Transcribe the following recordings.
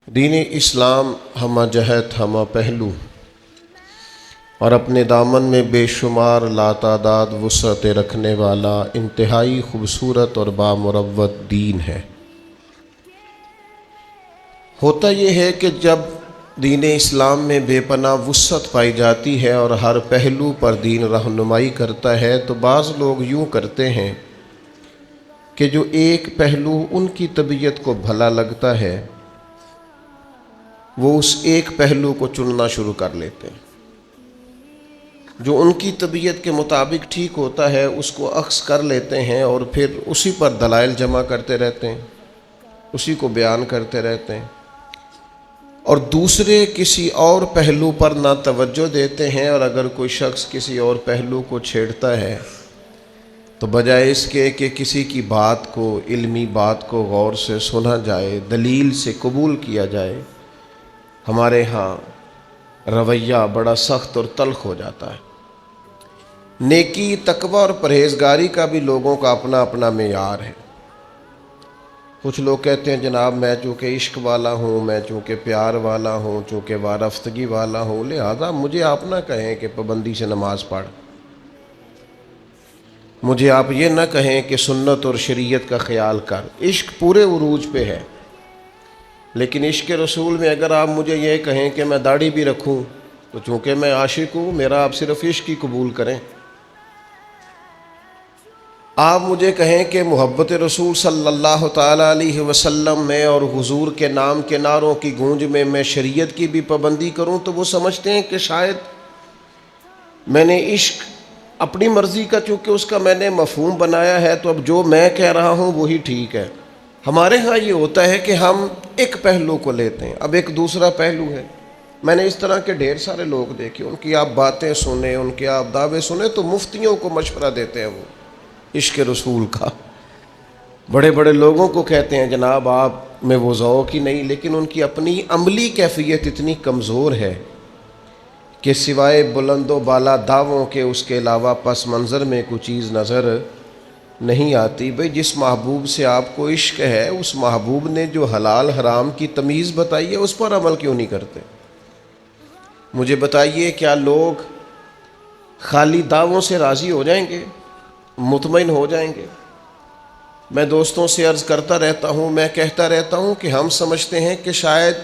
دین اسلام ہمہ جہت ہمہ پہلو اور اپنے دامن میں بے شمار لاتعداد وسعت رکھنے والا انتہائی خوبصورت اور بامروت دین ہے۔ ہوتا یہ ہے کہ جب دین اسلام میں بے پناہ وسعت پائی جاتی ہے اور ہر پہلو پر دین رہنمائی کرتا ہے تو بعض لوگ یوں کرتے ہیں کہ جو ایک پہلو ان کی طبیعت کو بھلا لگتا ہے وہ اس ایک پہلو کو چننا شروع کر لیتے ہیں، جو ان کی طبیعت کے مطابق ٹھیک ہوتا ہے اس کو اخذ کر لیتے ہیں اور پھر اسی پر دلائل جمع کرتے رہتے ہیں، اسی کو بیان کرتے رہتے ہیں اور دوسرے کسی اور پہلو پر نہ توجہ دیتے ہیں۔ اور اگر کوئی شخص کسی اور پہلو کو چھیڑتا ہے تو بجائے اس کے کہ کسی کی بات کو، علمی بات کو غور سے سنا جائے، دلیل سے قبول کیا جائے، ہمارے ہاں رویہ بڑا سخت اور تلخ ہو جاتا ہے۔ نیکی، تقوی اور پرہیزگاری کا بھی لوگوں کا اپنا اپنا معیار ہے۔ کچھ لوگ کہتے ہیں جناب میں چونکہ عشق والا ہوں، میں چونکہ پیار والا ہوں، چونکہ وارفتگی والا ہوں، لہذا مجھے آپ نہ کہیں کہ پابندی سے نماز پڑھ، مجھے آپ یہ نہ کہیں کہ سنت اور شریعت کا خیال کر۔ عشق پورے عروج پہ ہے، لیکن عشق رسول میں اگر آپ مجھے یہ کہیں کہ میں داڑھی بھی رکھوں تو چونکہ میں عاشق ہوں میرا آپ صرف عشق ہی قبول کریں۔ آپ مجھے کہیں کہ محبت رسول صلی اللہ تعالیٰ علیہ وسلم میں اور حضور کے نام کے نعروں کی گونج میں شریعت کی بھی پابندی کروں تو وہ سمجھتے ہیں کہ شاید میں نے عشق اپنی مرضی کا، چونکہ اس کا میں نے مفہوم بنایا ہے تو اب جو میں کہہ رہا ہوں وہی ٹھیک ہے۔ ہمارے ہاں یہ ہوتا ہے کہ ہم ایک پہلو کو لیتے ہیں، اب ایک دوسرا پہلو ہے۔ میں نے اس طرح کے ڈھیر سارے لوگ دیکھے، ان کی آپ باتیں سنیں، ان کے آپ دعوے سنیں تو مفتیوں کو مشورہ دیتے ہیں وہ عشق رسول کا، بڑے بڑے لوگوں کو کہتے ہیں جناب آپ میں وہ ذوق ہی نہیں، لیکن ان کی اپنی عملی کیفیت اتنی کمزور ہے کہ سوائے بلند و بالا دعووں کے اس کے علاوہ پس منظر میں کوئی چیز نظر نہیں آتی۔ بھئی جس محبوب سے آپ کو عشق ہے اس محبوب نے جو حلال حرام کی تمیز بتائی ہے اس پر عمل کیوں نہیں کرتے؟ مجھے بتائیے کیا لوگ خالی دعووں سے راضی ہو جائیں گے، مطمئن ہو جائیں گے؟ میں دوستوں سے عرض کرتا رہتا ہوں، میں کہتا رہتا ہوں کہ ہم سمجھتے ہیں کہ شاید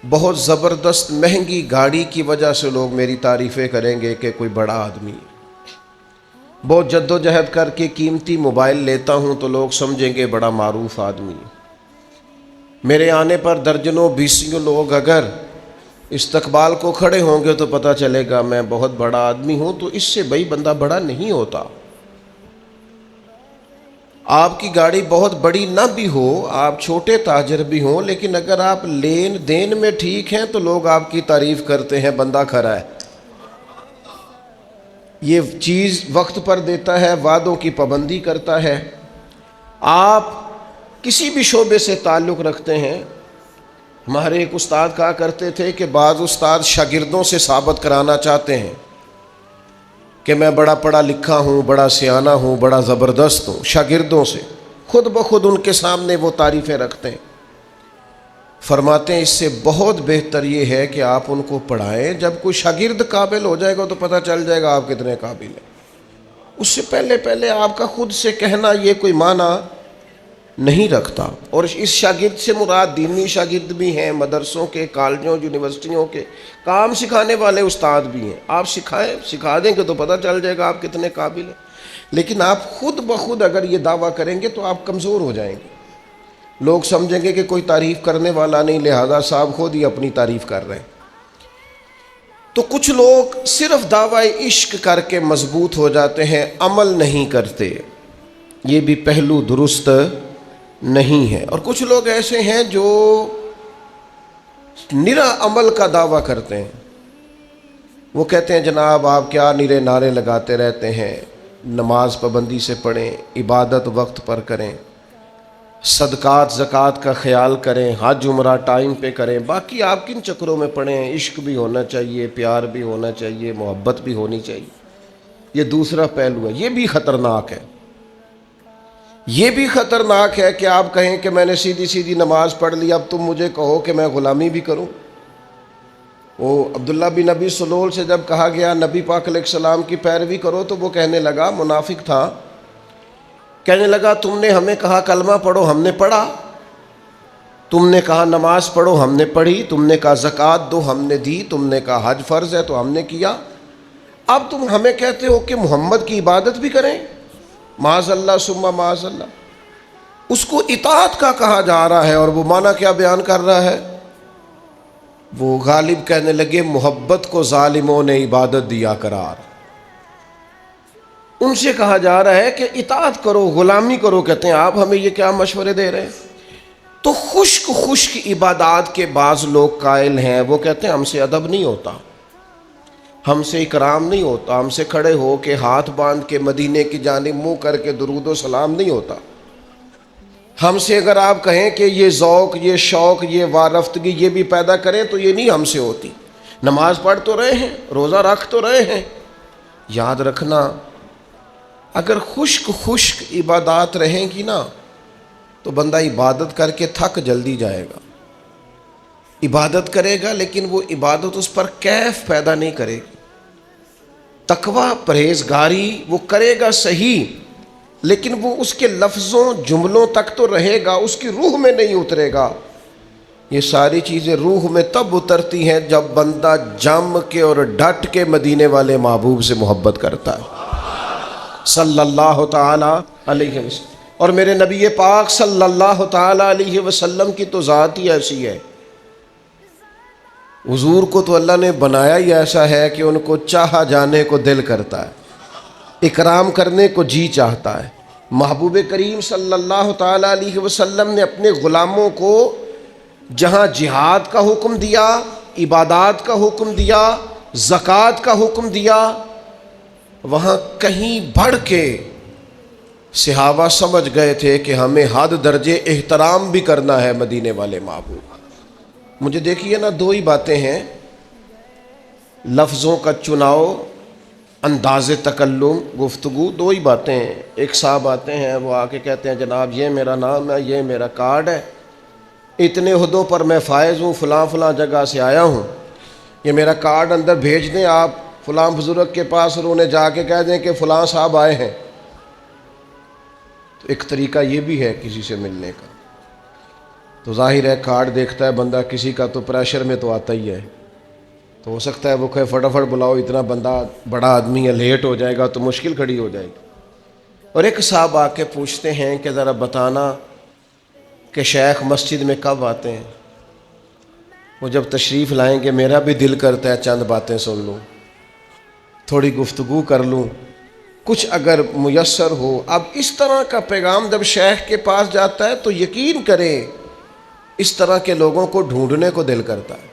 بہت زبردست مہنگی گاڑی کی وجہ سے لوگ میری تعریفیں کریں گے کہ کوئی بڑا آدمی ہے، بہت جد و جہد کر کے قیمتی موبائل لیتا ہوں تو لوگ سمجھیں گے بڑا معروف آدمی ہے۔ میرے آنے پر درجنوں بیسیوں لوگ اگر استقبال کو کھڑے ہوں گے تو پتہ چلے گا میں بہت بڑا آدمی ہوں، تو اس سے بھئی بندہ بڑا نہیں ہوتا۔ آپ کی گاڑی بہت بڑی نہ بھی ہو، آپ چھوٹے تاجر بھی ہوں، لیکن اگر آپ لین دین میں ٹھیک ہیں تو لوگ آپ کی تعریف کرتے ہیں بندہ کھرا ہے، یہ چیز وقت پر دیتا ہے، وعدوں کی پابندی کرتا ہے۔ آپ کسی بھی شعبے سے تعلق رکھتے ہیں، ہمارے ایک استاد کہا کرتے تھے کہ بعض استاد شاگردوں سے ثابت کرانا چاہتے ہیں کہ میں بڑا پڑھا لکھا ہوں، بڑا سیانہ ہوں، بڑا زبردست ہوں، شاگردوں سے خود بخود ان کے سامنے وہ تعریفیں رکھتے ہیں۔ فرماتے ہیں اس سے بہت بہتر یہ ہے کہ آپ ان کو پڑھائیں، جب کوئی شاگرد قابل ہو جائے گا تو پتہ چل جائے گا آپ کتنے قابل ہیں۔ اس سے پہلے آپ کا خود سے کہنا یہ کوئی معنی نہیں رکھتا۔ اور اس شاگرد سے مراد دینی شاگرد بھی ہیں، مدرسوں کے، کالجوں، یونیورسٹیوں کے کام سکھانے والے استاد بھی ہیں۔ آپ سکھائیں، سکھا دیں گے تو پتہ چل جائے گا آپ کتنے قابل ہیں۔ لیکن آپ خود بخود اگر یہ دعویٰ کریں گے تو آپ کمزور ہو جائیں گے، لوگ سمجھیں گے کہ کوئی تعریف کرنے والا نہیں، لہذا صاحب خود ہی اپنی تعریف کر رہے ہیں۔ تو کچھ لوگ صرف دعوی عشق کر کے مضبوط ہو جاتے ہیں، عمل نہیں کرتے، یہ بھی پہلو درست نہیں ہے۔ اور کچھ لوگ ایسے ہیں جو نرا عمل کا دعویٰ کرتے ہیں، وہ کہتے ہیں جناب آپ کیا نرے نعرے لگاتے رہتے ہیں، نماز پابندی سے پڑھیں، عبادت وقت پر کریں، صدقات زکوٰۃ کا خیال کریں، حج عمرہ ٹائم پہ کریں، باقی آپ کن چکروں میں پڑھیں، عشق بھی ہونا چاہیے، پیار بھی ہونا چاہیے، محبت بھی ہونی چاہیے۔ یہ دوسرا پہلو ہے، یہ بھی خطرناک ہے۔ یہ بھی خطرناک ہے کہ آپ کہیں کہ میں نے سیدھی سیدھی نماز پڑھ لی، اب تم مجھے کہو کہ میں غلامی بھی کروں۔ وہ عبداللہ بن نبی سلول سے جب کہا گیا نبی پاک علیہ السلام کی پیروی کرو، تو وہ کہنے لگا، منافق تھا، کہنے لگا تم نے ہمیں کہا کلمہ پڑھو، ہم نے پڑھا، تم نے کہا نماز پڑھو، ہم نے پڑھی، تم نے کہا زکوٰۃ دو، ہم نے دی، تم نے کہا حج فرض ہے تو ہم نے کیا، اب تم ہمیں کہتے ہو کہ محمد کی عبادت بھی کریں؟ معاذ اللہ ثم معاذ اللہ۔ اس کو اطاعت کا کہا جا رہا ہے، اور وہ معنی کیا بیان کر رہا ہے؟ وہ غالب کہنے لگے محبت کو ظالموں نے عبادت دیا قرار۔ ان سے کہا جا رہا ہے کہ اطاعت کرو، غلامی کرو، کہتے ہیں آپ ہمیں یہ کیا مشورے دے رہے ہیں؟ تو خشک خشک عبادات کے بعض لوگ قائل ہیں، وہ کہتے ہیں ہم سے ادب نہیں ہوتا، ہم سے اکرام نہیں ہوتا، ہم سے کھڑے ہو کے ہاتھ باندھ کے مدینے کی جانب منہ کر کے درود و سلام نہیں ہوتا، ہم سے اگر آپ کہیں کہ یہ ذوق، یہ شوق، یہ وارفتگی یہ بھی پیدا کریں تو یہ نہیں ہم سے ہوتی۔ نماز پڑھ تو رہے ہیں، روزہ رکھ تو رہے ہیں، یاد رکھنا اگر خشک خشک عبادات رہیں گی نا تو بندہ عبادت کر کے تھک جلدی جائے گا، عبادت کرے گا لیکن وہ عبادت اس پر کیف پیدا نہیں کرے گی۔ تقوی، پرہیزگاری وہ کرے گا صحیح، لیکن وہ اس کے لفظوں جملوں تک تو رہے گا، اس کی روح میں نہیں اترے گا۔ یہ ساری چیزیں روح میں تب اترتی ہیں جب بندہ جم کے اور ڈٹ کے مدینے والے محبوب سے محبت کرتا ہے صلی اللہ تعالی علیہ وسلم۔ اور میرے نبی پاک صلی اللہ تعالی علیہ وسلم کی تو ذات ہی ایسی ہے، حضور کو تو اللہ نے بنایا ہی ایسا ہے کہ ان کو چاہا جانے کو دل کرتا ہے، اکرام کرنے کو جی چاہتا ہے۔ محبوب کریم صلی اللہ تعالی علیہ وسلم نے اپنے غلاموں کو جہاں جہاد کا حکم دیا، عبادات کا حکم دیا، زکوٰۃ کا حکم دیا، وہاں کہیں بڑھ کے صحابہ سمجھ گئے تھے کہ ہمیں حد درجے احترام بھی کرنا ہے مدینے والے محبوب۔ مجھے دیکھیے نا، دو ہی باتیں ہیں، لفظوں کا چناؤ، انداز تکلم، گفتگو، دو ہی باتیں ہیں۔ ایک صاحب آتے ہیں، وہ آ کے کہتے ہیں جناب یہ میرا نام ہے، یہ میرا کارڈ ہے، اتنے عہدوں پر میں فائز ہوں، فلاں فلاں جگہ سے آیا ہوں، یہ میرا کارڈ اندر بھیج دیں آپ فلاں بزرگ کے پاس، اور انہیں جا کے کہہ دیں کہ فلاں صاحب آئے ہیں۔ تو ایک طریقہ یہ بھی ہے کسی سے ملنے کا۔ تو ظاہر ہے کارڈ دیکھتا ہے بندہ کسی کا تو پریشر میں تو آتا ہی ہے، تو ہو سکتا ہے وہ کہے فٹافٹ بلاؤ، اتنا بندہ بڑا آدمی ہے، لیٹ ہو جائے گا تو مشکل کھڑی ہو جائے گی۔ اور ایک صاحب آ کے پوچھتے ہیں کہ ذرا بتانا کہ شیخ مسجد میں کب آتے ہیں؟ وہ جب تشریف لائیں گے میرا بھی دل کرتا ہے چند باتیں سن لوں، تھوڑی گفتگو کر لوں، کچھ اگر میسر ہو۔ اب اس طرح کا پیغام جب شیخ کے پاس جاتا ہے تو یقین کریں اس طرح کے لوگوں کو ڈھونڈنے کو دل کرتا ہے،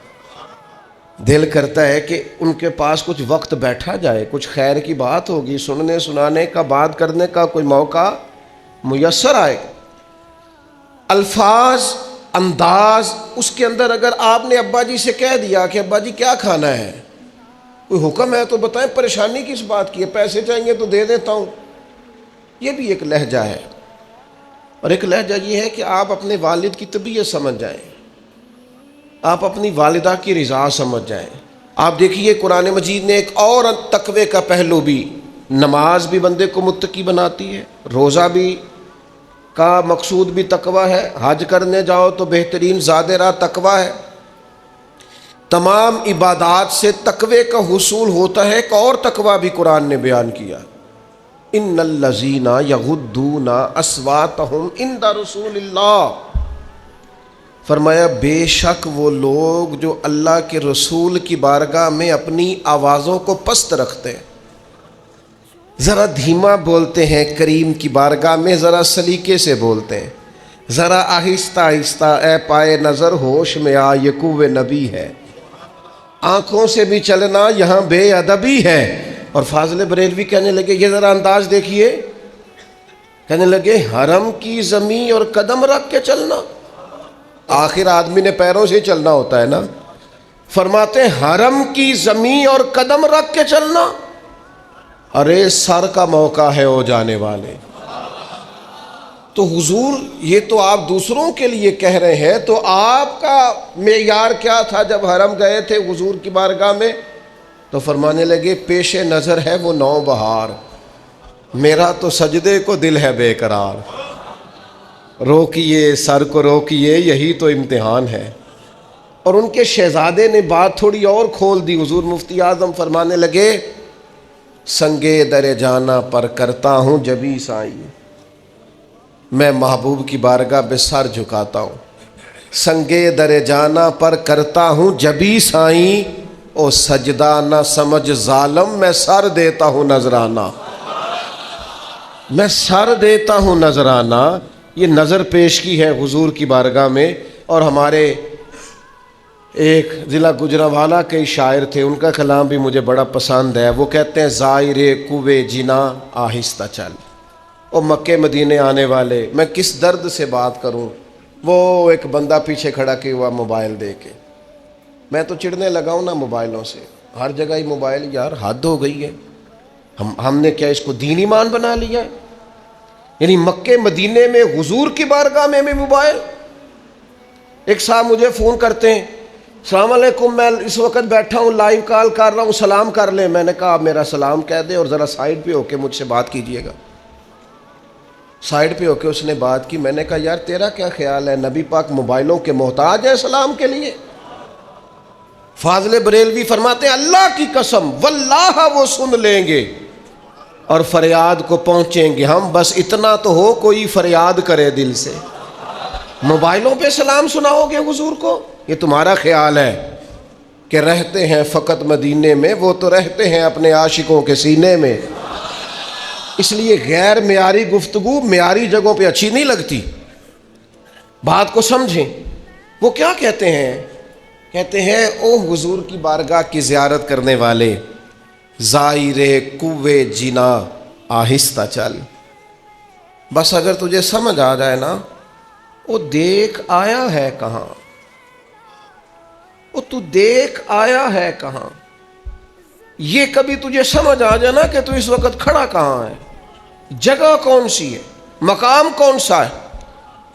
دل کرتا ہے کہ ان کے پاس کچھ وقت بیٹھا جائے، کچھ خیر کی بات ہوگی، سننے سنانے کا، بات کرنے کا کوئی موقع میسر آئے۔ الفاظ، انداز، اس کے اندر اگر آپ نے ابا جی سے کہہ دیا کہ ابا جی کیا کھانا ہے، کوئی حکم ہے تو بتائیں، پریشانی کس بات کی ہے، پیسے چاہیے تو دے دیتا ہوں، یہ بھی ایک لہجہ ہے۔ اور ایک لہجہ یہ ہے کہ آپ اپنے والد کی طبیعت سمجھ جائیں، آپ اپنی والدہ کی رضا سمجھ جائیں۔ آپ دیکھیے قرآن مجید نے ایک اور تقوی کا پہلو بھی، نماز بھی بندے کو متقی بناتی ہے، روزہ بھی کا مقصود بھی تقوی ہے، حج کرنے جاؤ تو بہترین زاد راہ تقوی ہے۔ تمام عبادات سے تقوی کا حصول ہوتا ہے۔ ایک اور تقوی بھی قرآن نے بیان کیا، ان الذین یغضون اصواتہم عند رسول اللہ، فرمایا بے شک وہ لوگ جو اللہ کے رسول کی بارگاہ میں اپنی آوازوں کو پست رکھتے ہیں، ذرا دھیما بولتے ہیں، کریم کی بارگاہ میں ذرا سلیقے سے بولتے ہیں، ذرا آہستہ آہستہ، اے پائے نظر ہوش میں آ، یہ کوہ نبی ہے، آنکھوں سے بھی چلنا یہاں بے ادبی ہے۔ اور فاضل بریلوی کہنے لگے یہ ذرا انداز دیکھیے، کہنے لگے حرم کی زمین اور قدم رکھ کے چلنا، آخر آدمی نے پیروں سے چلنا ہوتا ہے نا، فرماتے ہیں حرم کی زمین اور قدم رکھ کے چلنا، ارے سر کا موقع ہے او جانے والے، تو حضور یہ تو آپ دوسروں کے لیے کہہ رہے ہیں، تو آپ کا معیار کیا تھا جب حرم گئے تھے حضور کی بارگاہ میں؟ تو فرمانے لگے پیش نظر ہے وہ نو بہار، میرا تو سجدے کو دل ہے بے قرار، روکیے سر کو روکیے یہی تو امتحان ہے۔ اور ان کے شہزادے نے بات تھوڑی اور کھول دی، حضور مفتی اعظم فرمانے لگے سنگے در جانا پر کرتا ہوں جبی سائی، میں محبوب کی بارگاہ پہ سر جھکاتا ہوں، سنگے در جانا پر کرتا ہوں جبی سائیں، او سجدہ نہ سمجھ ظالم میں سر دیتا ہوں نذرانہ، میں سر دیتا ہوں نذرانہ۔ یہ نظر پیش کی ہے حضور کی بارگاہ میں۔ اور ہمارے ایک ضلع گجرانوالہ کے شاعر تھے، ان کا کلام بھی مجھے بڑا پسند ہے۔ وہ کہتے ہیں زائر کوے جنا آہستہ چل، او مکے مدینے آنے والے میں کس درد سے بات کروں۔ وہ ایک بندہ پیچھے کھڑا کیا ہوا موبائل دے کے، میں تو چڑھنے لگا ہوں نا موبائلوں سے، ہر جگہ ہی موبائل، یار حد ہو گئی ہے، ہم نے کیا اس کو دین ایمان بنا لیا ہے؟ یعنی مکے مدینے میں حضور کی بارگاہ میں بھی موبائل۔ ایک صاحب مجھے فون کرتے ہیں، السلام علیکم، میں اس وقت بیٹھا ہوں لائیو کال کر رہا ہوں، سلام کر لیں۔ میں نے کہا آپ میرا سلام کہہ دیں اور ذرا سائیڈ پہ ہو کے مجھ سے بات کیجئے گا۔ سائیڈ پہ ہو کے اس نے بات کی۔ میں نے کہا یار تیرا کیا خیال ہے، نبی پاک موبائلوں کے محتاج ہیں سلام کے لیے؟ فاضل بریلوی فرماتے ہیں اللہ کی قسم واللہ وہ سن لیں گے اور فریاد کو پہنچیں گے ہم، بس اتنا تو ہو کوئی فریاد کرے دل سے۔ موبائلوں پہ سلام سناؤ گے حضور کو؟ یہ تمہارا خیال ہے کہ رہتے ہیں فقط مدینے میں، وہ تو رہتے ہیں اپنے عاشقوں کے سینے میں۔ اس لیے غیر معیاری گفتگو معیاری جگہوں پہ اچھی نہیں لگتی۔ بات کو سمجھیں۔ وہ کیا کہتے ہیں؟ کہتے ہیں او حضور کی بارگاہ کی زیارت کرنے والے، زائر کوے جنا آہستہ چل۔ بس اگر تجھے سمجھ آ جائے نا، وہ دیکھ آیا ہے کہاں، وہ تو دیکھ آیا ہے کہاں، یہ کبھی تجھے سمجھ آ جائے نا کہ تو اس وقت کھڑا کہاں ہے، جگہ کون سی ہے، مقام کون سا ہے،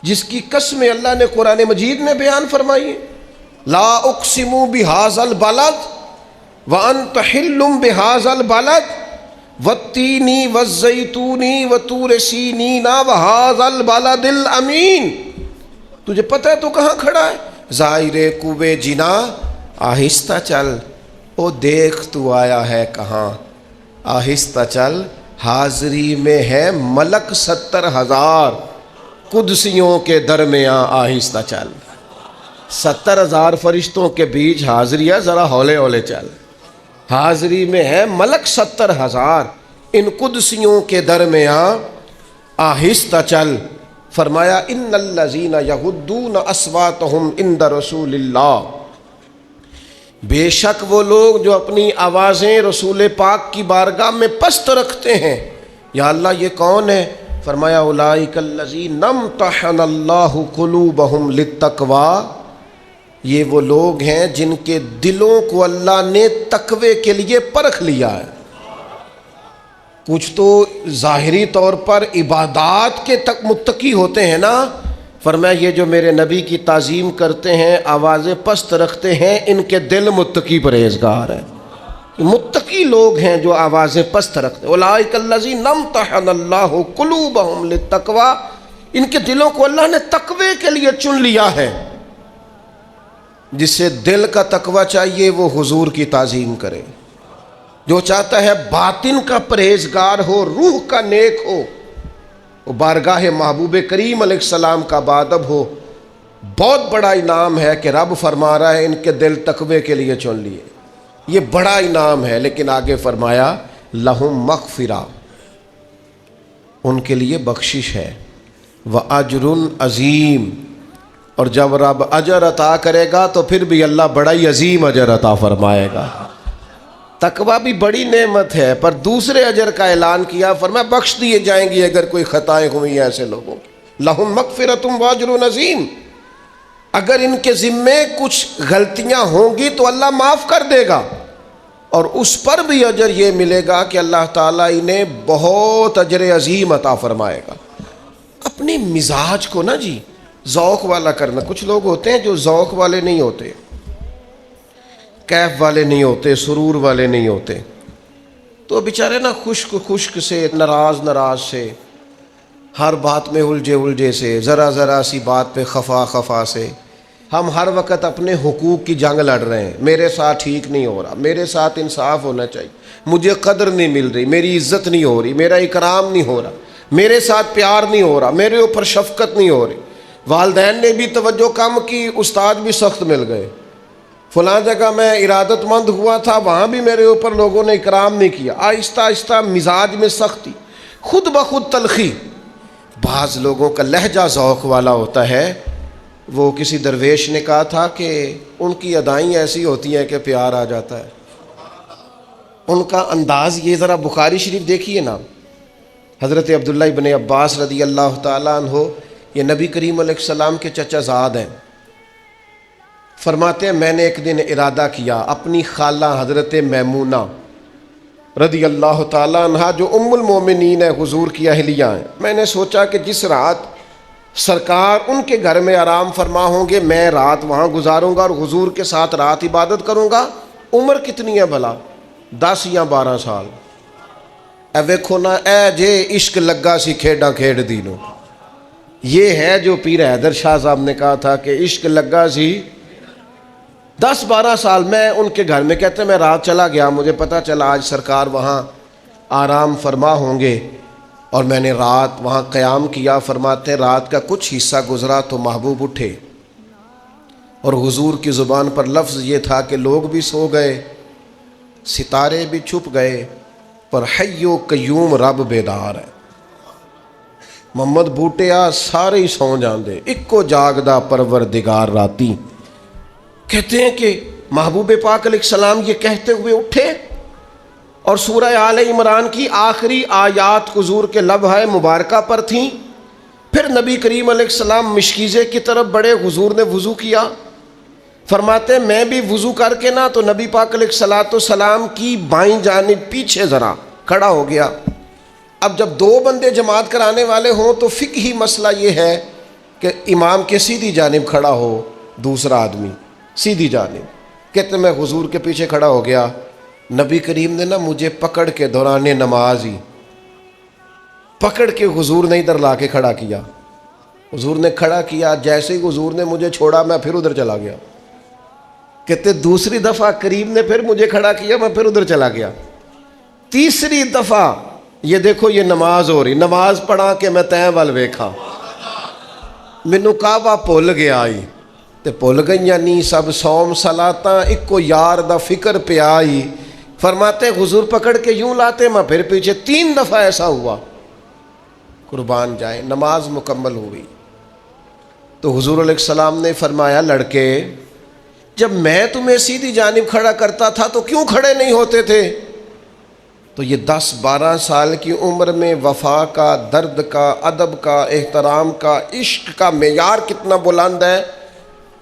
جس کی قسمیں اللہ نے قرآن مجید میں بیان فرمائی ہے۔ لا اقسم بہذا البلد وانت حل بہذا البلد والتین والزیتون وطور سینین وہذا البلد الامین۔ تجھے پتہ ہے تو کہاں کھڑا ہے؟ زائر کوے جنا آہستہ چل، او دیکھ تو آیا ہے کہاں، آہستہ چل، حاضری میں ہے ملک 70,000 قدسیوں کے درمیان، آہستہ چل۔ 70,000 فرشتوں کے بیچ حاضری ہے، ذرا ہولے ہولے چل۔ حاضری میں ہے ملک 70,000 ان قدسیوں کے درمیان، آہستہ چل۔ فرمایا ان الذین یغضون اصواتہم عند رسول اللہ، بے شک وہ لوگ جو اپنی آوازیں رسول پاک کی بارگاہ میں پست رکھتے ہیں۔ یا اللہ یہ کون ہے؟ فرمایا اولئک الذین امتحن اللہ قلوبہم للتقوی، یہ وہ لوگ ہیں جن کے دلوں کو اللہ نے تقوی کے لیے پرکھ لیا ہے۔ کچھ تو ظاہری طور پر عبادات کے تک متقی ہوتے ہیں نا، فرمایا یہ جو میرے نبی کی تعظیم کرتے ہیں، آوازیں پست رکھتے ہیں، ان کے دل متقی پرہیزگار ہیں۔ متقی لوگ ہیں جو آوازیں پست رکھتے ہیں۔ اولئک الذین امتحن اللہ قلوبہم للتقوی، ان کے دلوں کو اللہ نے تقوی کے لیے چن لیا ہے۔ جسے دل کا تقوی چاہیے وہ حضور کی تعظیم کرے، جو چاہتا ہے باطن کا پرہیزگار ہو، روح کا نیک ہو، وہ بارگاہ محبوب کریم علیہ السلام کا بادب ہو۔ بہت بڑا انعام ہے کہ رب فرما رہا ہے ان کے دل تقوی کے لیے چن لیے، یہ بڑا انعام ہے۔ لیکن آگے فرمایا لہم مغفرہ، ان کے لیے بخشش ہے، وَأَجْرٌ عظیم، اور جب رب اجر عطا کرے گا تو پھر بھی اللہ بڑا ہی عظیم اجر عطا فرمائے گا۔ تقویٰ بھی بڑی نعمت ہے، پر دوسرے اجر کا اعلان کیا، فرمایا بخش دیے جائیں گی اگر کوئی خطائیں ہوئی ہیں ایسے لوگوں کی۔ لہم مغفرۃ واجر عظیم، اگر ان کے ذمے کچھ غلطیاں ہوں گی تو اللہ معاف کر دے گا، اور اس پر بھی اجر یہ ملے گا کہ اللہ تعالیٰ انہیں بہت اجر عظیم عطا فرمائے گا۔ اپنے مزاج کو نا جی ذوق والا کرنا. کچھ لوگ ہوتے ہیں جو ذوق والے نہیں ہوتے، کیف والے نہیں ہوتے، سرور والے نہیں ہوتے، تو بیچارے نا خشک خشک سے، ناراض سے، ہر بات میں الجھے سے، ذرا سی بات پہ خفا سے. ہم ہر وقت اپنے حقوق کی جنگ لڑ رہے ہیں. میرے ساتھ ٹھیک نہیں ہو رہا، میرے ساتھ انصاف ہونا چاہیے، مجھے قدر نہیں مل رہی، میری عزت نہیں ہو رہی، میرا اکرام نہیں ہو رہا، میرے ساتھ پیار نہیں ہو رہا، میرے اوپر شفقت نہیں ہو رہی. والدین نے بھی توجہ کم کی، استاد بھی سخت مل گئے. فلاں جگہ میں ارادت مند ہوا تھا، وہاں بھی میرے اوپر لوگوں نے اکرام نہیں کیا. آہستہ آہستہ مزاج میں سختی، خود بخود تلخی. بعض لوگوں کا لہجہ ذوق والا ہوتا ہے. وہ کسی درویش نے کہا تھا کہ ان کی ادائیں ایسی ہوتی ہیں کہ پیار آ جاتا ہے. ان کا انداز یہ، ذرا بخاری شریف دیکھیے نا. حضرت عبداللہ ابن عباس رضی اللہ تعالیٰ عنہ، یہ نبی کریم علیہ السلام کے چچا زاد ہیں. فرماتے ہیں میں نے ایک دن ارادہ کیا، اپنی خالہ حضرت میمونہ رضی اللہ تعالیٰ عنہ جو ام المومنین ہے، حضور کی اہلیہ ہیں، میں نے سوچا کہ جس رات سرکار ان کے گھر میں آرام فرما ہوں گے، میں رات وہاں گزاروں گا اور حضور کے ساتھ رات عبادت کروں گا. عمر کتنی ہے بھلا؟ 10 یا 12 سال. اے ویکھو نا، اے جے عشق لگا سی کھیڈاں کھیڈ دینو. یہ ہے جو پیر حیدر شاہ صاحب نے کہا تھا کہ عشق لگا سی. 10-12 سال میں ان کے گھر میں، کہتے ہیں میں رات چلا گیا، مجھے پتا چلا آج سرکار وہاں آرام فرما ہوں گے، اور میں نے رات وہاں قیام کیا. فرماتے ہیں رات کا کچھ حصہ گزرا تو محبوب اٹھے، اور حضور کی زبان پر لفظ یہ تھا کہ لوگ بھی سو گئے، ستارے بھی چھپ گئے، پر حی و قیوم رب بیدار ہے. محمد بوٹیا سارے ہی سو جاندے، اکو جاگدا پروردگار راتی. کہتے ہیں کہ محبوب پاک علیہ السلام یہ کہتے ہوئے اٹھے، اور سورہ آل عمران کی آخری آیات حضور کے لبہ مبارکہ پر تھیں. پھر نبی کریم علیہ السلام مشکیزے کی طرف بڑھے، حضور نے وضو کیا. فرماتے ہیں میں بھی وضو کر کے نا تو نبی پاک علیہ السلام کی بائیں جانب پیچھے ذرا کھڑا ہو گیا. اب جب 2 بندے جماعت کرانے والے ہوں تو فقہی مسئلہ یہ ہے کہ امام کے سیدھی جانب کھڑا ہو دوسرا آدمی سیدھی جانب. کہتے میں حضور کے پیچھے کھڑا ہو گیا. نبی کریم نے نا مجھے پکڑ کے دوران نماز ہی پکڑ کے حضور نے ادھر لا کے کھڑا کیا. حضور نے کھڑا کیا، جیسے ہی حضور نے مجھے چھوڑا میں پھر ادھر چلا گیا. کہتے دوسری دفعہ کریم نے پھر مجھے کھڑا کیا، میں پھر ادھر چلا گیا. تیسری دفعہ یہ دیکھو یہ نماز ہو رہی، نماز پڑھا کہ میں تیں ول ویکھا، مینوں کعبہ بھول گیا آئی تے بھول گئیاں نہیں سب سوم صلاتاں، اکو یار دا فکر پہ آئی. فرماتے حضور پکڑ کے یوں لاتے، میں پھر پیچھے. 3 دفعہ ایسا ہوا. قربان جائیں، نماز مکمل ہوئی تو حضور علیہ السلام نے فرمایا لڑکے جب میں تمہیں سیدھی جانب کھڑا کرتا تھا تو کیوں کھڑے نہیں ہوتے تھے؟ تو یہ 10-12 سال کی عمر میں وفا کا، درد کا، ادب کا، احترام کا، عشق کا معیار کتنا بلند ہے.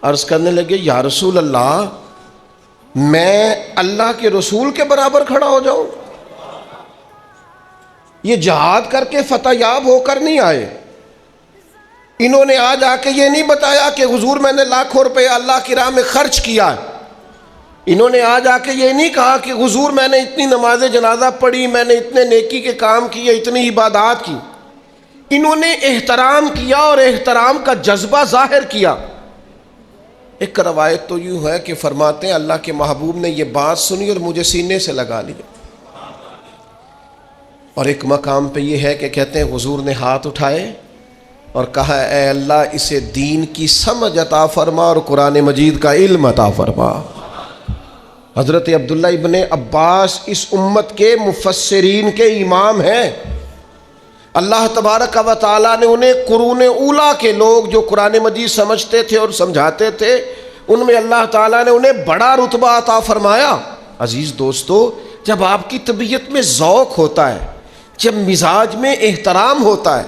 عرض کرنے لگے یا رسول اللہ، میں اللہ کے رسول کے برابر کھڑا ہو جاؤں؟ یہ جہاد کر کے فتح یاب ہو کر نہیں آئے. انہوں نے آج آ کے یہ نہیں بتایا کہ حضور میں نے لاکھوں روپے اللہ کی راہ میں خرچ کیا. انہوں نے آج آ کے یہ نہیں کہا کہ حضور میں نے اتنی نماز جنازہ پڑھی، میں نے اتنے نیکی کے کام کیے، اتنی عبادات کی. انہوں نے احترام کیا اور احترام کا جذبہ ظاہر کیا. ایک روایت تو یوں ہے کہ فرماتے ہیں اللہ کے محبوب نے یہ بات سنی اور مجھے سینے سے لگا لیا. اور ایک مقام پہ یہ ہے کہ کہتے ہیں حضور نے ہاتھ اٹھائے اور کہا اے اللہ اسے دین کی سمجھ عطا فرما اور قرآن مجید کا علم عطا فرما. حضرت عبداللہ ابن عباس اس امت کے مفسرین کے امام ہیں. اللہ تبارک و تعالیٰ نے انہیں قرون اولیٰ کے لوگ جو قرآن مجید سمجھتے تھے اور سمجھاتے تھے، ان میں اللہ تعالیٰ نے انہیں بڑا رتبہ عطا فرمایا. عزیز دوستو، جب آپ کی طبیعت میں ذوق ہوتا ہے، جب مزاج میں احترام ہوتا ہے،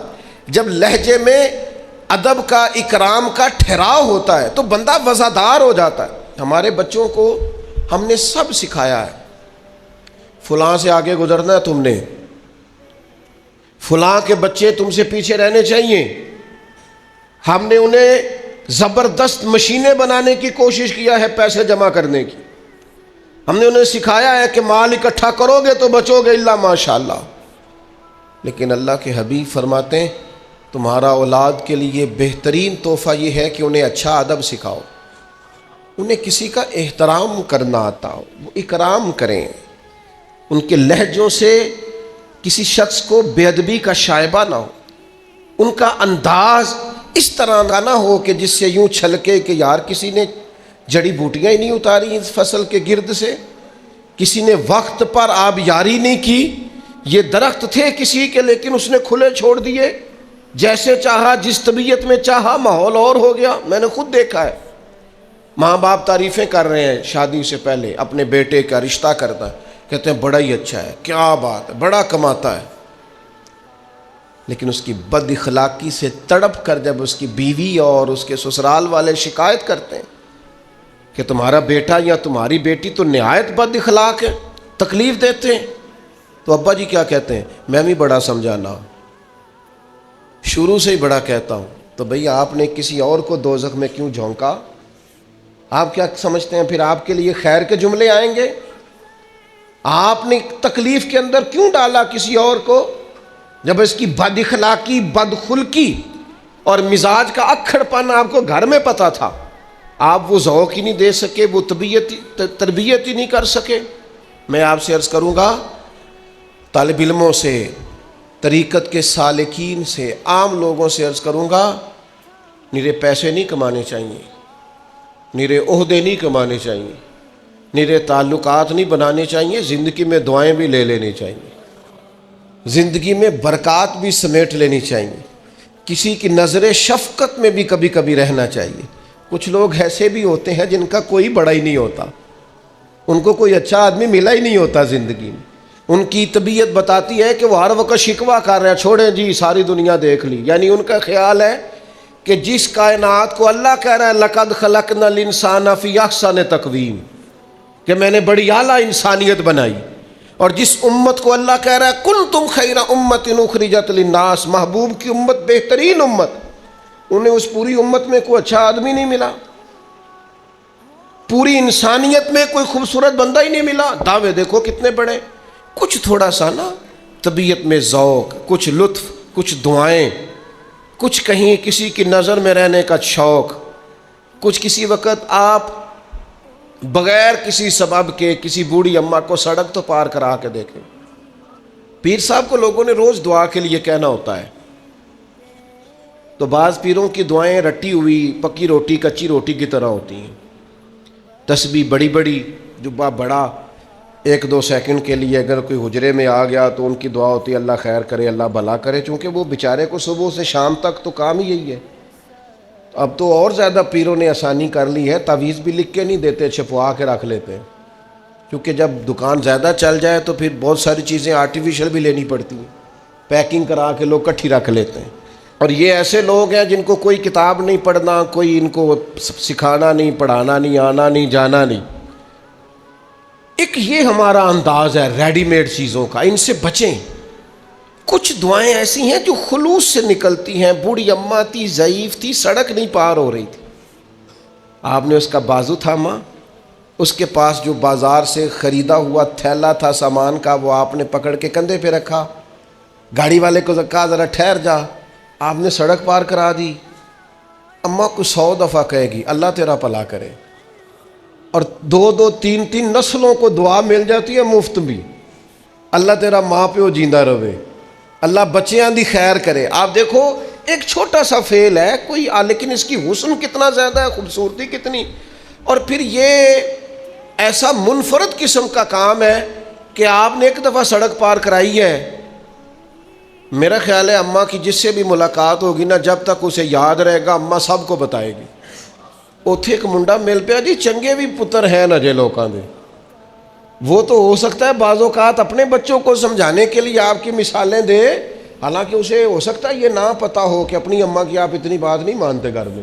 جب لہجے میں ادب کا، اکرام کا ٹھہراؤ ہوتا ہے تو بندہ وزادار ہو جاتا ہے. ہمارے بچوں کو ہم نے سب سکھایا ہے، فلاں سے آگے گزرنا ہے تم نے، فلاں کے بچے تم سے پیچھے رہنے چاہیے. ہم نے انہیں زبردست مشینیں بنانے کی کوشش کیا ہے پیسے جمع کرنے کی. ہم نے انہیں سکھایا ہے کہ مال اکٹھا کرو گے تو بچو گے الا ماشاءاللہ. لیکن اللہ کے حبیب فرماتے ہیں تمہارا اولاد کے لیے بہترین تحفہ یہ ہے کہ انہیں اچھا ادب سکھاؤ. انہیں کسی کا احترام کرنا آتا ہو, وہ اکرام کریں. ان کے لہجوں سے کسی شخص کو بے ادبی کا شائبہ نہ ہو. ان کا انداز اس طرح کا نہ ہو کہ جس سے یوں چھلکے کہ یار کسی نے جڑی بوٹیاں ہی نہیں اتاری اس فصل کے گرد سے, کسی نے وقت پر آب یاری نہیں کی. یہ درخت تھے کسی کے لیکن اس نے کھلے چھوڑ دیے, جیسے چاہا جس طبیعت میں چاہا, ماحول اور ہو گیا. میں نے خود دیکھا ہے ماں باپ تعریفیں کر رہے ہیں شادی سے پہلے اپنے بیٹے کا رشتہ کرتا ہے, کہتے ہیں بڑا ہی اچھا ہے, کیا بات ہے, بڑا کماتا ہے. لیکن اس کی بد اخلاقی سے تڑپ کر جب اس کی بیوی اور اس کے سسرال والے شکایت کرتے ہیں کہ تمہارا بیٹا یا تمہاری بیٹی تو نہایت بد اخلاق ہے, تکلیف دیتے ہیں, تو ابا جی کیا کہتے ہیں, میں بھی بڑا سمجھانا, شروع سے ہی بڑا کہتا ہوں. تو بھئی آپ نے کسی اور کو دوزخ میں کیوں جھونکا؟ آپ کیا سمجھتے ہیں پھر آپ کے لیے خیر کے جملے آئیں گے؟ آپ نے تکلیف کے اندر کیوں ڈالا کسی اور کو جب اس کی بد اخلاقی, بد خلقی اور مزاج کا اکھڑ پن آپ کو گھر میں پتہ تھا؟ آپ وہ ذوق ہی نہیں دے سکے, وہ تربیت ہی نہیں کر سکے. میں آپ سے عرض کروں گا, طالب علموں سے, طریقت کے سالکین سے, عام لوگوں سے عرض کروں گا, نیرے پیسے نہیں کمانے چاہیے, نیرے عہدے نہیں کمانے چاہیے, نیرے تعلقات نہیں بنانے چاہیے. زندگی میں دعائیں بھی لے لینی چاہیے, زندگی میں برکات بھی سمیٹ لینی چاہیے. کسی کی نظر شفقت میں بھی کبھی کبھی رہنا چاہیے. کچھ لوگ ایسے بھی ہوتے ہیں جن کا کوئی بڑا ہی نہیں ہوتا, ان کو کوئی اچھا آدمی ملا ہی نہیں ہوتا زندگی میں. ان کی طبیعت بتاتی ہے کہ وہ ہر وقت شکوہ کر رہے ہیں, چھوڑیں جی ساری دنیا دیکھ لی. یعنی ان کا خیال ہے کہ جس کائنات کو اللہ کہہ رہا ہے لقد خلقنا الانسان فی احسن تقویم, کہ میں نے بڑی اعلیٰ انسانیت بنائی, اور جس امت کو اللہ کہہ رہا ہے کنتم خیر امت اخرجت للناس, محبوب کی امت بہترین امت, انہیں اس پوری امت میں کوئی اچھا آدمی نہیں ملا, پوری انسانیت میں کوئی خوبصورت بندہ ہی نہیں ملا. دعوے دیکھو کتنے بڑے. کچھ تھوڑا سا نا طبیعت میں ذوق, کچھ لطف, کچھ دعائیں, کچھ کہیں کسی کی نظر میں رہنے کا شوق, کچھ کسی وقت آپ بغیر کسی سبب کے کسی بوڑھی اماں کو سڑک تو پار کرا کے دیکھیں. پیر صاحب کو لوگوں نے روز دعا کے لیے کہنا ہوتا ہے, تو بعض پیروں کی دعائیں رٹی ہوئی پکی روٹی کچی روٹی کی طرح ہوتی ہیں. تسبیح بڑی بڑی, جبہ بڑا, 1-2 سیکنڈ کے لیے اگر کوئی حجرے میں آ گیا تو ان کی دعا ہوتی ہے اللہ خیر کرے, اللہ بھلا کرے, چونکہ وہ بیچارے کو صبح سے شام تک تو کام ہی یہی ہے. اب تو اور زیادہ پیروں نے آسانی کر لی ہے, تعویذ بھی لکھ کے نہیں دیتے, چھپوا کے رکھ لیتے ہیں, کیونکہ جب دکان زیادہ چل جائے تو پھر بہت ساری چیزیں آرٹیفیشل بھی لینی پڑتی ہیں, پیکنگ کرا کے لوگ کٹھی رکھ لیتے ہیں. اور یہ ایسے لوگ ہیں جن کو کوئی کتاب نہیں پڑھنا, کوئی ان کو سکھانا نہیں, پڑھانا نہیں, آنا نہیں, جانا نہیں. ایک یہ ہمارا انداز ہے ریڈی میڈ چیزوں کا, ان سے بچیں. کچھ دعائیں ایسی ہیں جو خلوص سے نکلتی ہیں. بوڑھی اماں تھی, ضعیف تھی, سڑک نہیں پار ہو رہی تھی, آپ نے اس کا بازو تھاما, اس کے پاس جو بازار سے خریدا ہوا تھیلا تھا سامان کا وہ آپ نے پکڑ کے کندھے پہ رکھا, گاڑی والے کو کہا ذرا ٹھہر جا, آپ نے سڑک پار کرا دی. اماں کو 100 دفعہ کہے گی اللہ تیرا بھلا کرے, اور 2-2 3-3 نسلوں کو دعا مل جاتی ہے مفت بھی, اللہ تیرا ماں پیو جیندہ رہے, اللہ بچیاں دی خیر کرے. آپ دیکھو ایک چھوٹا سا فعل ہے کوئی, لیکن اس کی حسن کتنا زیادہ ہے, خوبصورتی کتنی. اور پھر یہ ایسا منفرد قسم کا کام ہے کہ آپ نے ایک دفعہ سڑک پار کرائی ہے, میرا خیال ہے اماں کی جس سے بھی ملاقات ہوگی نا, جب تک اسے یاد رہے گا اماں سب کو بتائے گی. اوتھے ایک منڈا مل پیا جی, چنگے بھی پتر ہیں نا جے لوکاں دے, وہ تو ہو سکتا ہے بعض اوقات اپنے بچوں کو سمجھانے کے لیے آپ کی مثالیں دے, حالانکہ اسے ہو سکتا ہے یہ نہ پتہ ہو کہ اپنی اماں کی آپ اتنی بات نہیں مانتے گھر میں,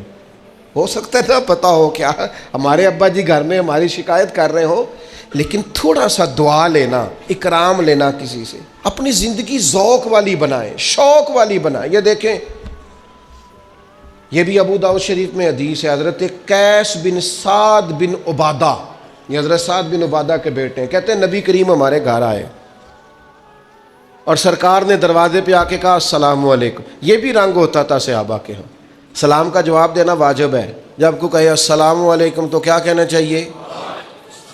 ہو سکتا ہے نہ پتہ ہو کیا ہمارے ابا جی گھر میں ہماری شکایت کر رہے ہوں لیکن تھوڑا سا دعا لینا، اکرام لینا کسی سے، اپنی زندگی ذوق والی بنائیں، شوق والی بنائیں۔ یہ دیکھیں، یہ بھی ابو داؤد شریف میں حدیث ہے، حضرت قیس بن سعد بن عبادہ، یہ حضرت سعد بن عبادہ کے بیٹے ہیں، کہتے ہیں نبی کریم ہمارے گھر آئے اور سرکار نے دروازے پہ آ کے کہا السلام علیکم۔ یہ بھی رنگ ہوتا تھا صحابہ کے ہاں، سلام کا جواب دینا واجب ہے، جب کو کہے السلام علیکم تو کیا کہنا چاہیے؟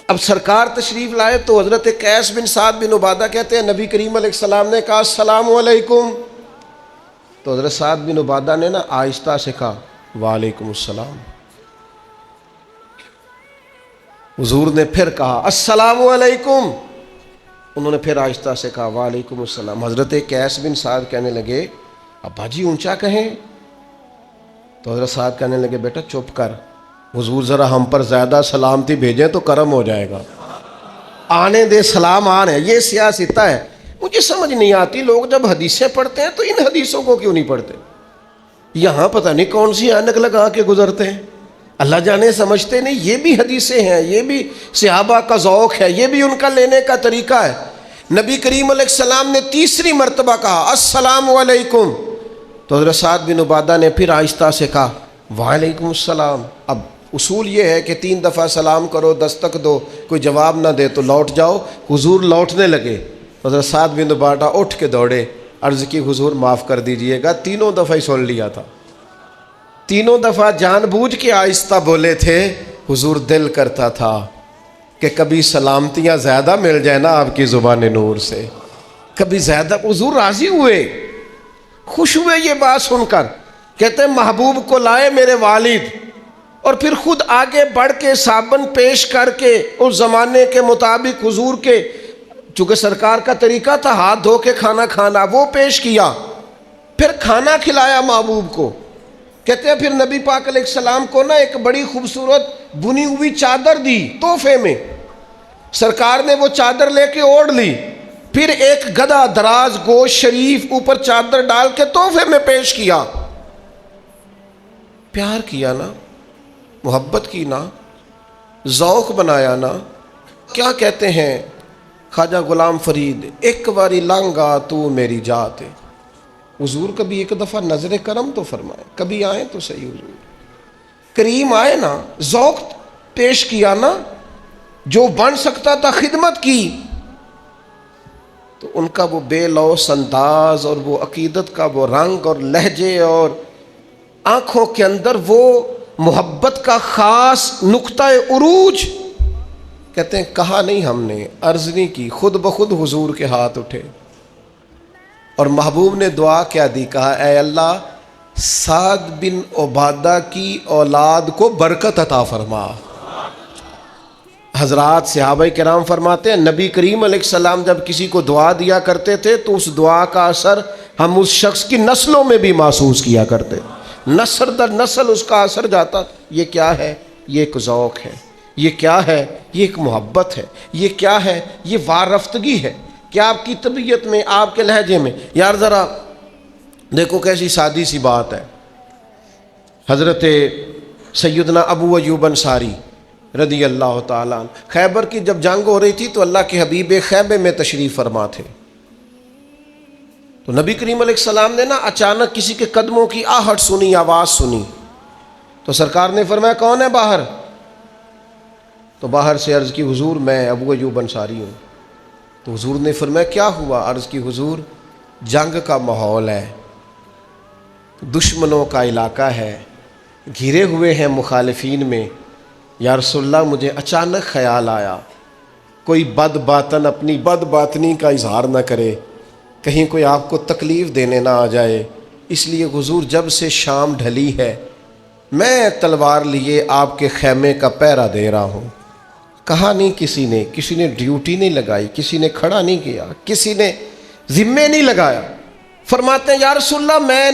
اب سرکار تشریف لائے تو حضرت قیس بن سعد بن عبادہ کہتے ہیں نبی کریم علیہ السلام نے کہا السلام علیکم، تو حضرت سعد بن عبادہ نے آہستہ سے کہا وعلیکم السلام۔ حضور نے پھر کہا السلام علیکم، انہوں نے پھر آہستہ سے کہا وعلیکم السلام۔ حضرت قیس بن سعد کہنے لگے ابا جی اونچا کہیں، تو حضرت سعد کہنے لگے بیٹا چپ کر، حضور ذرا ہم پر زیادہ سلامتی بھیجیں تو کرم ہو جائے گا، آنے دے سلام آنے۔ یہ سیاستہ ہے، مجھے سمجھ نہیں آتی لوگ جب حدیثیں پڑھتے ہیں تو ان حدیثوں کو کیوں نہیں پڑھتے؟ یہاں پتہ نہیں کون سی اینک لگا کے گزرتے ہیں، اللہ جانے سمجھتے نہیں۔ یہ بھی حدیثیں ہیں، یہ بھی صحابہ کا ذوق ہے، یہ بھی ان کا لینے کا طریقہ ہے۔ نبی کریم علیہ السلام نے تیسری مرتبہ کہا السلام علیکم، تو حضرت سعد بن عبادہ نے پھر آہستہ سے کہا وعلیکم السلام۔ اب اصول یہ ہے کہ 3 دفعہ سلام کرو، دستک دو، کوئی جواب نہ دے تو لوٹ جاؤ۔ حضور لوٹنے لگے، حضرت سعد بن عبادہ اٹھ کے دوڑے، عرض کی حضور معاف کر دیجئے گا، 3 دفعہ ہی سن لیا تھا، 3 دفعہ جان بوجھ کے آہستہ بولے تھے۔ حضور دل کرتا تھا کہ کبھی سلامتیاں زیادہ مل جائے نا آپ کی زبان نور سے، کبھی زیادہ۔ حضور راضی ہوئے، خوش ہوئے یہ بات سن کر، کہتے ہیں محبوب کو لائے میرے والد، اور پھر خود آگے بڑھ کے صابن پیش کر کے اس زمانے کے مطابق حضور کے، چونکہ سرکار کا طریقہ تھا ہاتھ دھو کے کھانا کھانا، وہ پیش کیا، پھر کھانا کھلایا محبوب کو۔ کہتے ہیں پھر نبی پاک علیہ السلام کو ایک بڑی خوبصورت بنی ہوئی چادر دی تحفے میں، سرکار نے وہ چادر لے کے اوڑھ لی، پھر ایک گدھا دراز گوشت شریف اوپر چادر ڈال کے تحفے میں پیش کیا۔ پیار کیا نا، محبت کی نا، ذوق بنایا نا۔ کیا کہتے ہیں خواجہ غلام فرید، ایک باری لانگا تو میری جات۔ حضور کبھی ایک دفعہ نظر کرم تو فرمائے، کبھی آئیں تو صحیح حضور کریم آئے نا، ذوق پیش کیا نا، جو بن سکتا تھا خدمت کی۔ تو ان کا وہ بے لوث انداز اور وہ عقیدت کا وہ رنگ اور لہجے اور آنکھوں کے اندر وہ محبت کا خاص نقطہ عروج، کہتے ہیں کہا نہیں ہم نے، عرض نہیں کی، خود بخود حضور کے ہاتھ اٹھے اور محبوب نے دعا کیا دی، کہا اے اللہ سعد بن عبادہ کی اولاد کو برکت عطا فرما۔ حضرات صحابہ کرام فرماتے ہیں نبی کریم علیہ السلام جب کسی کو دعا دیا کرتے تھے تو اس دعا کا اثر ہم اس شخص کی نسلوں میں بھی محسوس کیا کرتے، نسل در نسل اس کا اثر جاتا۔ یہ کیا ہے؟ یہ ایک ذوق ہے، یہ کیا ہے؟ یہ ایک محبت ہے، یہ کیا ہے؟ یہ وارفتگی ہے کہ آپ کی طبیعت میں، آپ کے لہجے میں۔ یار ذرا دیکھو کیسی سادی سی بات ہے، حضرت سیدنا ابو ایوب انصاری رضی اللہ تعالیٰ عنہ، خیبر کی جب جنگ ہو رہی تھی تو اللہ کے حبیب خیبے میں تشریف فرما تھے، تو نبی کریم علیہ السلام نے اچانک کسی کے قدموں کی آہٹ سنی، آواز سنی، تو سرکار نے فرمایا کون ہے باہر؟ تو باہر سے عرض کی حضور میں ابو ایوب انصاری ہوں۔ تو حضور نے فرمایا کیا ہوا؟ عرض کی حضور جنگ کا ماحول ہے، دشمنوں کا علاقہ ہے، گھرے ہوئے ہیں مخالفین میں، یا رسول اللہ مجھے اچانک خیال آیا کوئی بد باطن اپنی بد باطنی کا اظہار نہ کرے، کہیں کوئی آپ کو تکلیف دینے نہ آ جائے، اس لیے حضور جب سے شام ڈھلی ہے میں تلوار لیے آپ کے خیمے کا پہرا دے رہا ہوں۔ کہا نہیں کسی نے ڈیوٹی نہیں لگائی، کسی نے کھڑا نہیں کیا، کسی نے ذمے نہیں لگایا۔ فرماتے ہیں یا رسول اللہ میں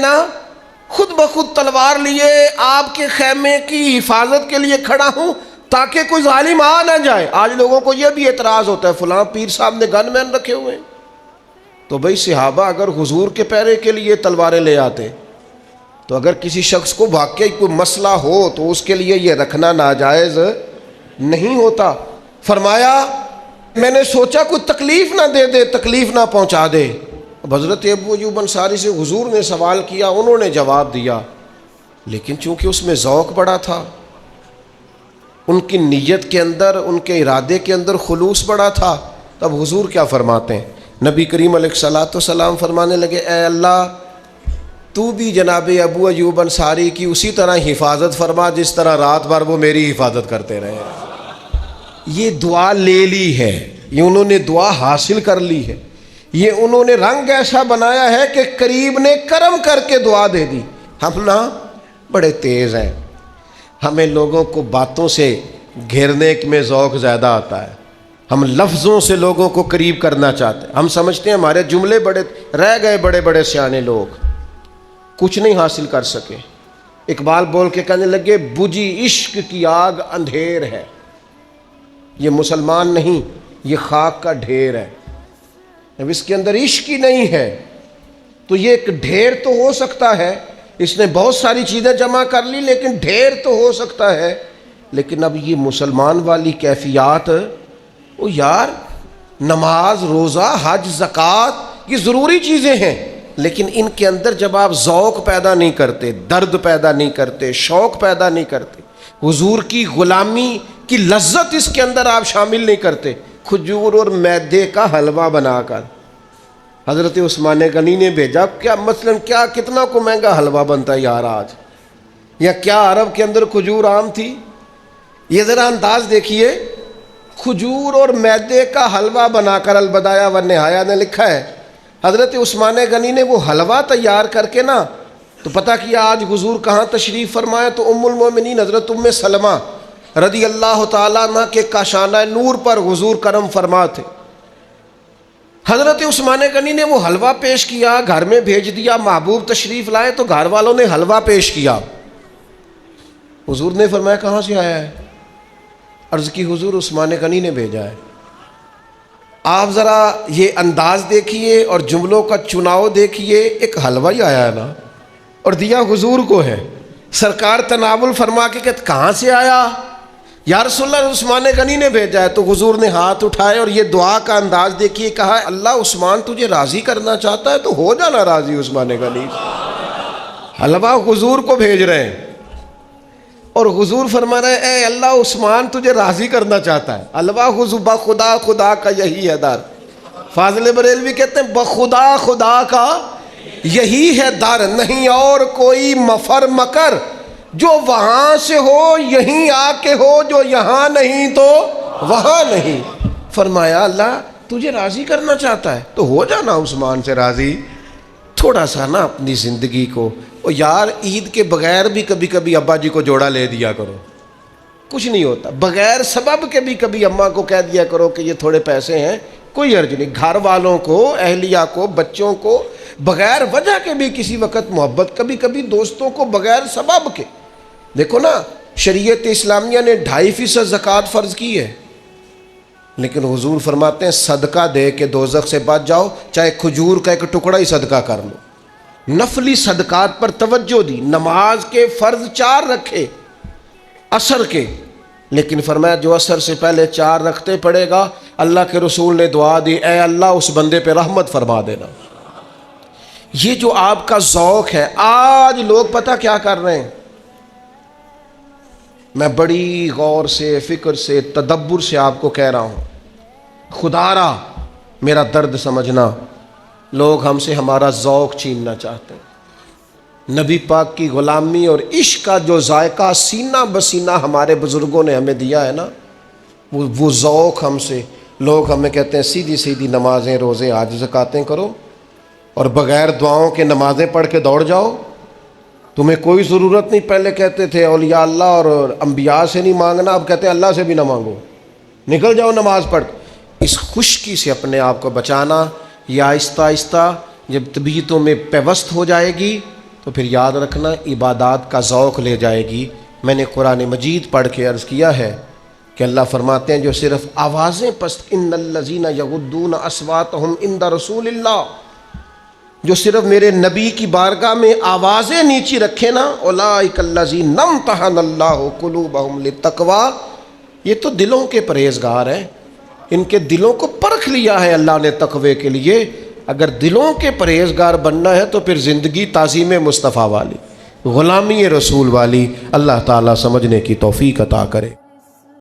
خود بخود تلوار لیے آپ کے خیمے کی حفاظت کے لیے کھڑا ہوں تاکہ کوئی ظالم آ نہ جائے۔ آج لوگوں کو یہ بھی اعتراض ہوتا ہے فلاں پیر صاحب نے گن مین رکھے ہوئے ہیں، تو بھئی صحابہ اگر حضور کے پہرے کے لیے تلواریں لے آتے تو اگر کسی شخص کو واقعی کوئی مسئلہ ہو تو اس کے لیے یہ رکھنا ناجائز نہیں ہوتا۔ فرمایا میں نے سوچا کوئی تکلیف نہ دے دے، تکلیف نہ پہنچا دے۔ اب حضرت ابو ایوب انصاری سے حضور نے سوال کیا، انہوں نے جواب دیا، لیکن چونکہ اس میں ذوق بڑا تھا، ان کی نیت کے اندر، ان کے ارادے کے اندر خلوص بڑا تھا، تب حضور کیا فرماتے ہیں؟ نبی کریم علیہ الصلوۃ والسلام فرمانے لگے، اے اللہ تو بھی جناب ابو ایوب انصاری کی اسی طرح حفاظت فرما جس طرح رات بھر وہ میری حفاظت کرتے رہے۔ یہ دعا لے لی ہے، یہ انہوں نے دعا حاصل کر لی ہے، یہ انہوں نے رنگ ایسا بنایا ہے کہ قریب نے کرم کر کے دعا دے دی۔ ہم نا بڑے تیز ہیں، ہمیں لوگوں کو باتوں سے گھیرنے میں ذوق زیادہ آتا ہے، ہم لفظوں سے لوگوں کو قریب کرنا چاہتے ہیں، ہم سمجھتے ہیں ہمارے جملے بڑے رہ گئے، بڑے بڑے سیانے لوگ کچھ نہیں حاصل کر سکے۔ اقبال بول کے کہنے لگے، بجھی عشق کی آگ اندھیر ہے، یہ مسلمان نہیں، یہ خاک کا ڈھیر ہے۔ اب اس کے اندر عشق ہی نہیں ہے تو یہ ایک ڈھیر تو ہو سکتا ہے، اس نے بہت ساری چیزیں جمع کر لی لیکن ڈھیر تو ہو سکتا ہے، لیکن اب یہ مسلمان والی کیفیات، او یار نماز، روزہ، حج، زکوٰۃ یہ ضروری چیزیں ہیں، لیکن ان کے اندر جب آپ ذوق پیدا نہیں کرتے، درد پیدا نہیں کرتے، شوق پیدا نہیں کرتے، حضور کی غلامی کی لذت اس کے اندر آپ شامل نہیں کرتے، کھجور اور میدے کا حلوہ بنا کر حضرت عثمان غنی نے بھیجا، کیا مثلاً کیا کتنا کو مہنگا حلوہ بنتا ہے یار آج، یا کیا عرب کے اندر کھجور عام تھی؟ یہ ذرا انداز دیکھیے، کھجور اور میدے کا حلوہ بنا کر البدایہ والنہایہ نے لکھا ہے، حضرت عثمان غنی نے وہ حلوہ تیار کر کے نا تو پتہ کیا آج حضور کہاں تشریف فرمائے؟ تو ام المومنین حضرت ام سلمہ رضی اللہ تعالیٰ عنہ کے کاشانہ نور پر حضور کرم فرما تھے۔ حضرت عثمان غنی نے وہ حلوہ پیش کیا، گھر میں بھیج دیا، محبوب تشریف لائے تو گھر والوں نے حلوہ پیش کیا، حضور نے فرمایا کہاں سے آیا ہے؟ عرض کی حضور عثمان غنی نے بھیجا ہے۔ آپ ذرا یہ انداز دیکھیے اور جملوں کا چناؤ دیکھیے، ایک حلوہ ہی آیا ہے نا اور دیا حضور کو ہے، سرکار تناول فرما کے کہ کہاں سے آیا؟ یا رسول اللہ عثمان غنی نے بھیجا ہے۔ تو حضور نے ہاتھ اٹھائے اور یہ دعا کا انداز دیکھیے، کہا اللہ عثمان تجھے راضی کرنا چاہتا ہے تو ہو جانا راضی عثمان غنی۔ حلوہ حضور کو بھیج رہے ہیں اور حضور فرما رہے ہیں اے اللہ عثمان تجھے راضی کرنا چاہتا ہے۔ حلوہ حضور بخدا خدا کا یہی ہے در، فاضل بریلوی کہتے ہیں بخدا خدا کا یہی ہے در، نہیں اور کوئی مفر مکر، جو وہاں سے ہو یہیں آ کے ہو، جو یہاں نہیں تو وہاں نہیں۔ فرمایا اللہ تجھے راضی کرنا چاہتا ہے تو ہو جانا عثمان سے راضی۔ تھوڑا سا نا اپنی زندگی کو، اور یار عید کے بغیر بھی کبھی کبھی ابا جی کو جوڑا لے دیا کرو، کچھ نہیں ہوتا، بغیر سبب کے بھی کبھی اماں کو کہہ دیا کرو کہ یہ تھوڑے پیسے ہیں، کوئی حرج نہیں۔ گھر والوں کو، اہلیہ کو، بچوں کو بغیر وجہ کے بھی کسی وقت محبت، کبھی کبھی دوستوں کو بغیر سبب کے۔ دیکھو نا شریعت اسلامیہ نے 2.5% زکوٰۃ فرض کی ہے، لیکن حضور فرماتے ہیں صدقہ دے کے دوزخ سے بچ جاؤ، چاہے کھجور کا ایک ٹکڑا ہی صدقہ کر لو۔ نفلی صدقات پر توجہ دی، نماز کے فرض 4 رکھے عصر کے، لیکن فرمایا جو عصر سے پہلے 4 رکھتے پڑے گا، اللہ کے رسول نے دعا دی اے اللہ اس بندے پہ رحمت فرما دینا۔ یہ جو آپ کا ذوق ہے، آج لوگ پتہ کیا کر رہے ہیں، میں بڑی غور سے، فکر سے، تدبر سے آپ کو کہہ رہا ہوں، خدا را میرا درد سمجھنا، لوگ ہم سے ہمارا ذوق چھیننا چاہتے ہیں۔ نبی پاک کی غلامی اور عشق کا جو ذائقہ سینہ بسینہ ہمارے بزرگوں نے ہمیں دیا ہے نا، وہ ذوق ہم سے، لوگ ہمیں کہتے ہیں سیدھی سیدھی نمازیں، روزے، حج، زکاتیں کرو اور بغیر دعاؤں کے نمازیں پڑھ کے دوڑ جاؤ، تمہیں کوئی ضرورت نہیں۔ پہلے کہتے تھے اولیاء اللہ اور انبیاء سے نہیں مانگنا، اب کہتے ہیں اللہ سے بھی نہ مانگو، نکل جاؤ نماز پڑھ۔ اس خشکی سے اپنے آپ کو بچانا، یا آہستہ آہستہ جب طبیعتوں میں پیوست ہو جائے گی تو پھر یاد رکھنا عبادات کا ذوق لے جائے گی۔ میں نے قرآن مجید پڑھ کے عرض کیا ہے کہ اللہ فرماتے ہیں جو صرف آوازیں پست، ان الذین یغضون اصواتہم عند رسول اللہ، جو صرف میرے نبی کی بارگاہ میں آوازیں نیچی رکھے نا، اولئک الذین امتحن اللہ قلوبہم للتقوی، یہ تو دلوں کے پرہیزگار ہیں۔ ان کے دلوں کو پرکھ لیا ہے اللہ نے تقوی کے لیے۔ اگر دلوں کے پرہیزگار بننا ہے تو پھر زندگی تعظیم مصطفیٰ والی، غلامی رسول والی۔ اللہ تعالیٰ سمجھنے کی توفیق عطا کرے۔